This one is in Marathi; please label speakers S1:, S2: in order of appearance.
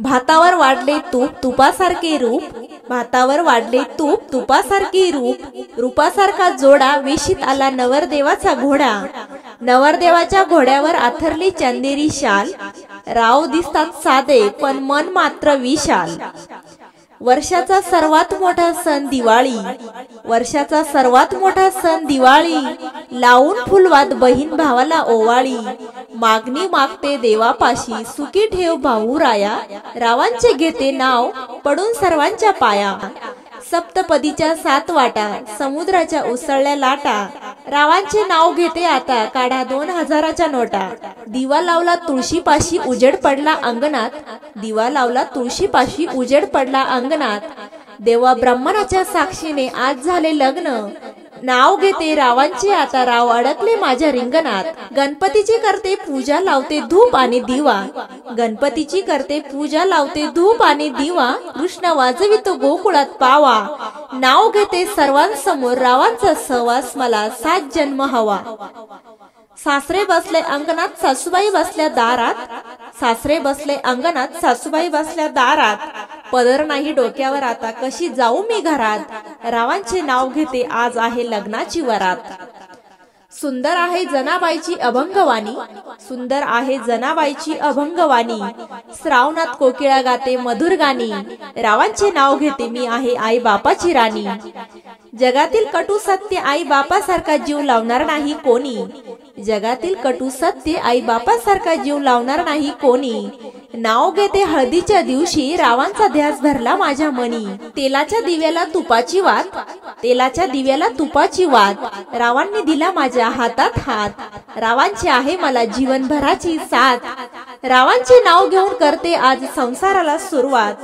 S1: भातावर वाढले तूप तुपासारखे रूप, भातावर वाढले तूप तुपासारखे रूप, रूपासारखा जोडा वेशीत आला नवरदेवाचा घोडा, नवरदेवाच्या घोड्यावर आथरली चंदेरी शाल, राव दिसतात साधे पण मन मात्र विशाल। वर्षाचा सर्वात मोठा सण दिवाळी, वर्षाचा सर्वात मोठा सण दिवाळी, लावून फुलवात बहीण भावाला ओवाळी, मागणी मागते देवापाशी सुखी ठेव भाऊ राया, रावांचे घेते नाव पडून सर्वांच्या पाया। सप्तपदीच्या 7 वाटा समुद्राच्या उसळल्या लाटा, रावांचे नाव घेते आता काढा 2000च्या नोटा। दिवा लावला तुळशीपाशी उजेड पडला अंगणात, दिवा लावला तुळशीपाशी उजेड पडला अंगणात, देवा ब्राह्मणाच्या साक्षीने आज झाले लग्न, नाव घेते रावांचे आता राव अडकले माझ्या रिंगणात। गणपतीची करते पूजा लावते धूप आणि दिवा, गणपतीची करते पूजा लावते धूप आणि दिवा, कृष्ण वाजवितो गोकुळात पावा, नाव घेते सर्वांसमोर रावांचा सहवास मला 7 जन्म हवा। सासरे बसले अंगणात सासूबाई बसल्या दारात, सासरे बसले अंगणात सासूबाई बसल्या दारात, पदर नाही डोक्यावर आता कशी जाऊ मी घरात, रावांचे नाव घेते आज आहे लग्नाची वरात। सुंदर आहे जनाबाईची अभंगवाणी, सुंदर आहे जनाबाईची अभंगवाणी, श्रावणात कोकिळा गाते मधुर गाणी, रावांचे नाव घेते मी आहे आई बापाची राणी। जगातील कटू सत्य आई बापासारखा जीव लावणार नाही कोणी, जगातील कटू सत्य आई बापासारखा जीव लावणार नाही कोणी, नाव घेते हळदीच्या दिवशी रावांचा ध्यास धरला माझ्या मनी। तेलाच्या दिव्याला तुपाची वात, तेलाच्या दिव्याला तुपाची वात, रावांनी दिला माझ्या हातात हात, रावांची आहे मला जीवनभराची साथ, रावांचे नाव घेऊन करते आज संसाराला सुरुवात।